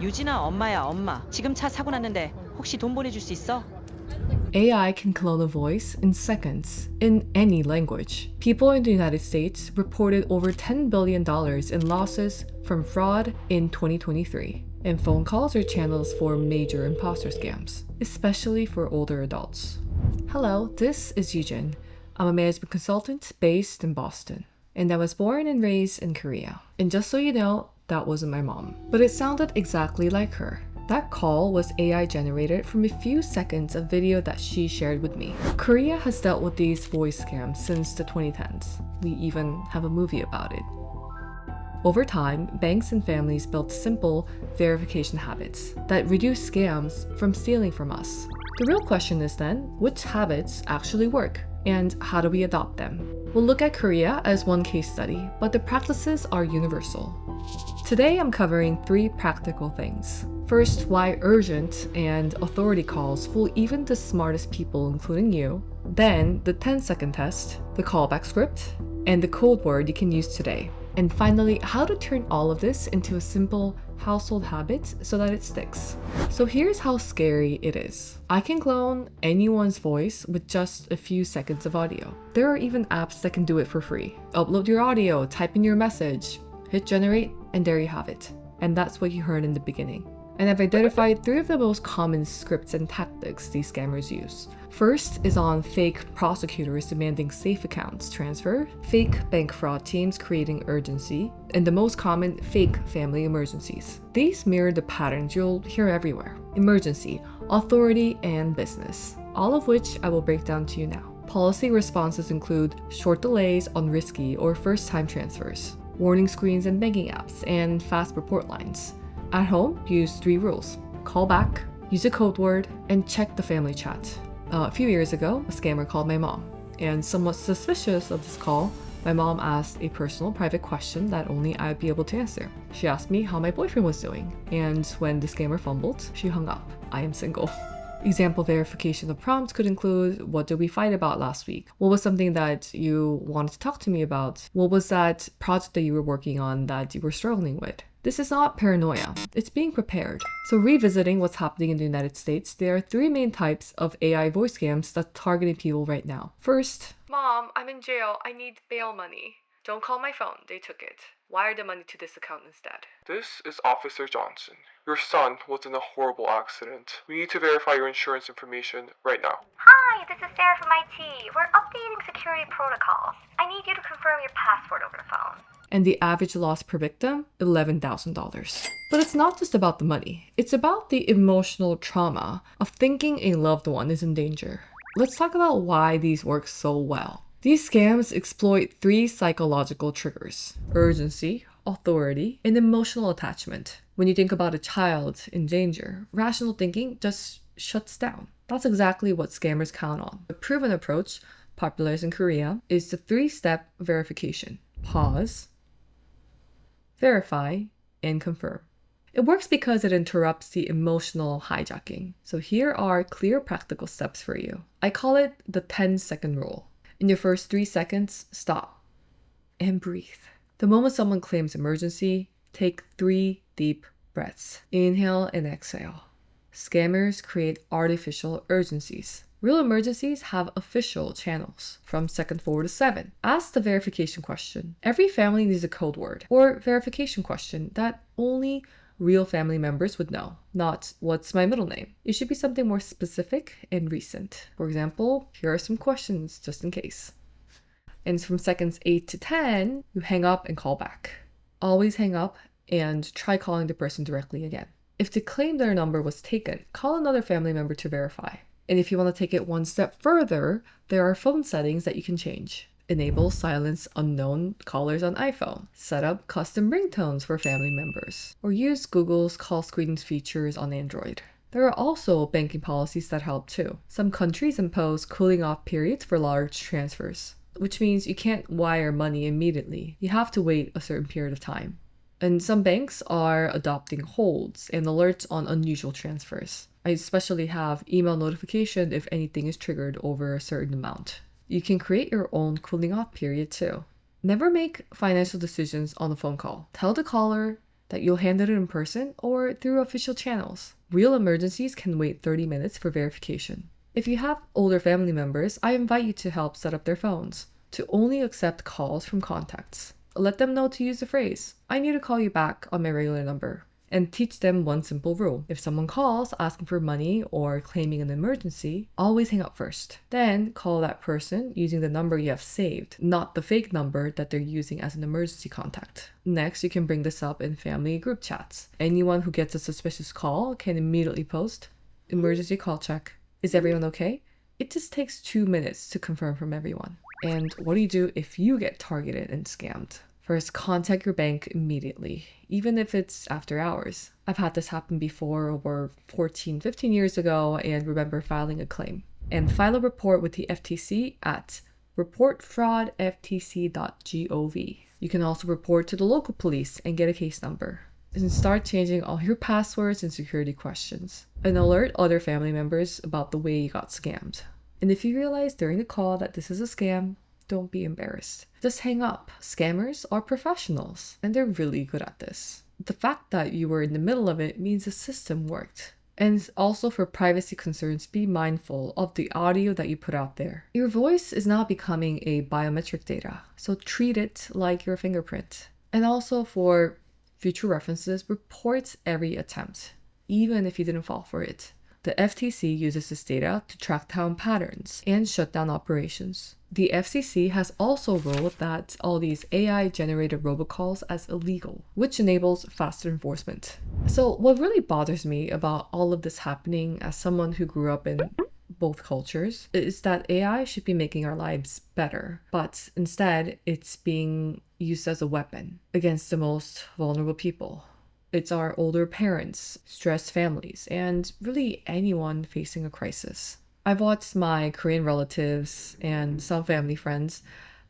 유진아, 엄마야, 엄마. 지금 차 사고 났는데 혹시 돈 보내줄 수 있어? AI can clone a voice in seconds, in any language. People in the United States reported over $10 billion in losses from fraud in 2023, and phone calls are channels for major imposter scams, especially for older adults. Hello, this is Eugene. I'm a management consultant based in Boston, and I was born and raised in Korea. And just so you know, that wasn't my mom, but it sounded exactly like her. That call was AI generated from a few seconds of video that she shared with me. Korea has dealt with these voice scams since the 2010s. We even have a movie about it. Over time, banks and families built simple verification habits that reduce scams from stealing from us. The real question is then, which habits actually work, and how do we adopt them? We'll look at Korea as one case study, but the practices are universal. Today I'm covering 3 practical things. First, why urgent and authority calls fool even the smartest people, including you. Then, the 10-second test, the callback script, and the code word you can use today. And finally, how to turn all of this into a simple household habit so that it sticks. So here's how scary it is. I can clone anyone's voice with just a few seconds of audio. There are even apps that can do it for free. Upload your audio, type in your message, hit generate, and there you have it. And that's what you heard in the beginning. And I've identified 3 of the most common scripts and tactics these scammers use. First is on fake prosecutors demanding safe accounts transfer, fake bank fraud teams creating urgency, and the most common, fake family emergencies. These mirror the patterns you'll hear everywhere: emergency, authority, and business, all of which I will break down to you now. Policy responses include short delays on risky or first-time transfers, warning screens in banking apps, and fast report lines. At home, use 3 rules. Call back, use a code word, and check the family chat. A few years ago, a scammer called my mom, and somewhat suspicious of this call, my mom asked a personal private question that only I would be able to answer. She asked me how my boyfriend was doing, and when the scammer fumbled, she hung up. I am single. Example verification of prompts could include, what did we fight about last week? What was something that you wanted to talk to me about? What was that project that you were working on that you were struggling with? This is not paranoia, it's being prepared. So revisiting what's happening in the United States, there are 3 main types of AI voice scams that are targeting people right now. First, Mom, I'm in jail, I need bail money. Don't call my phone, they took it. Wire the money to this account instead. This is Officer Johnson. Your son was in a horrible accident. We need to verify your insurance information right now. Hi, this is Sarah from IT. We're updating security protocols. I need you to confirm your password over the phone. And the average loss per victim, $11,000. But it's not just about the money. It's about the emotional trauma of thinking a loved one is in danger. Let's talk about why these work so well. These scams exploit 3 psychological triggers: urgency, authority, and emotional attachment. When you think about a child in danger, rational thinking just shuts down. That's exactly what scammers count on. A proven approach, popularized in Korea, is the 3-step verification. Pause, verify, and confirm. It works because it interrupts the emotional hijacking. So here are clear practical steps for you. I call it the 10-second rule. In your first 3 seconds, stop and breathe. The moment someone claims emergency, take 3 deep breaths. Inhale and exhale. Scammers create artificial urgencies. Real emergencies have official channels. From second 4 to 7, ask the verification question. Every family needs a code word or verification question that only real family members would know, not what's my middle name. It should be something more specific and recent. For example, here are some questions just in case. And from seconds 8 to 10, you hang up and call back. Always hang up and try calling the person directly again. If the claim their number was taken, call another family member to verify. And if you want to take it one step further, there are phone settings that you can change. Enable silence unknown callers on iPhone. Set up custom ringtones for family members. Or use Google's call screening features on Android. There are also banking policies that help too. Some countries impose cooling off periods for large transfers, which means you can't wire money immediately. You have to wait a certain period of time. And some banks are adopting holds and alerts on unusual transfers. I especially have email notification if anything is triggered over a certain amount. You can create your own cooling off period too. Never make financial decisions on a phone call. Tell the caller that you'll handle it in person or through official channels. Real emergencies can wait 30 minutes for verification. If you have older family members, I invite you to help set up their phones to only accept calls from contacts. Let them know to use the phrase, "I need to call you back on my regular number." And teach them one simple rule. If someone calls asking for money or claiming an emergency, always hang up first. Then call that person using the number you have saved, not the fake number that they're using as an emergency contact. Next, you can bring this up in family group chats. Anyone who gets a suspicious call can immediately post, "Emergency call check. Is everyone okay?" It just takes 2 minutes to confirm from everyone. And what do you do if you get targeted and scammed? First, contact your bank immediately, even if it's after hours. I've had this happen before over 14, 15 years ago and remember filing a claim. And file a report with the FTC at reportfraudftc.gov. You can also report to the local police and get a case number. And start changing all your passwords and security questions. And alert other family members about the way you got scammed. And if you realize during the call that this is a scam, don't be embarrassed. Just hang up. Scammers are professionals, and they're really good at this. The fact that you were in the middle of it means the system worked. And also for privacy concerns, be mindful of the audio that you put out there. Your voice is now becoming a biometric data, so treat it like your fingerprint. And also for future references, report every attempt, even if you didn't fall for it. The FTC uses this data to track down patterns and shut down operations. The FCC has also ruled that all these AI-generated robocalls as illegal, which enables faster enforcement. So what really bothers me about all of this happening as someone who grew up in both cultures is that AI should be making our lives better, but instead it's being used as a weapon against the most vulnerable people. It's our older parents, stressed families, and really anyone facing a crisis. I've watched my Korean relatives and some family friends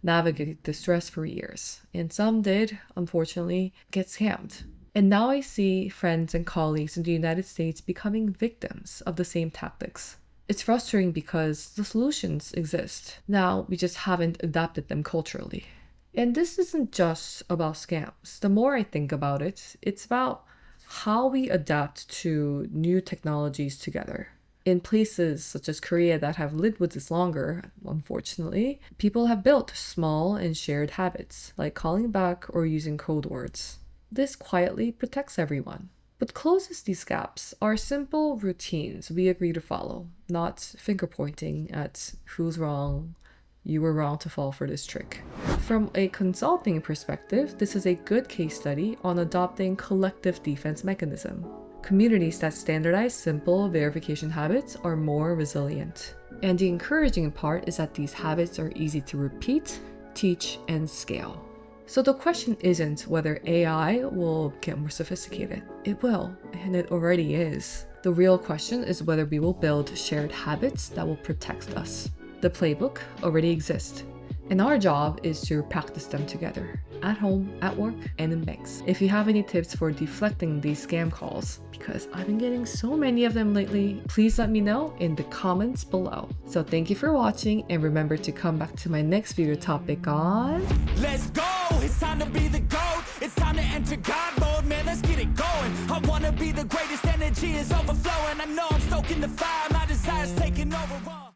navigate the stress for years, and some did, unfortunately, get scammed. And now I see friends and colleagues in the United States becoming victims of the same tactics. It's frustrating because the solutions exist. Now we just haven't adapted them culturally. And this isn't just about scams. The more I think about it, it's about how we adapt to new technologies together. In places such as Korea that have lived with this longer, unfortunately, people have built small and shared habits, like calling back or using code words. This quietly protects everyone. What closes these gaps are simple routines we agree to follow, not finger pointing at who's wrong. You were wrong to fall for this trick. From a consulting perspective, this is a good case study on adopting collective defense mechanism. Communities that standardize simple verification habits are more resilient. And the encouraging part is that these habits are easy to repeat, teach, and scale. So the question isn't whether AI will get more sophisticated. It will, and it already is. The real question is whether we will build shared habits that will protect us. The playbook already exists, and our job is to practice them together, at home, at work, and in banks. If you have any tips for deflecting these scam calls, because I've been getting so many of them lately, please let me know in the comments below. So thank you for watching, and remember to come back to my next video topic on... Let's go! It's time to be the GOAT. It's time to enter God mode, man, let's get it going. I wanna be the greatest, energy is overflowing. I know I'm stoking the fire, my desire's taking over.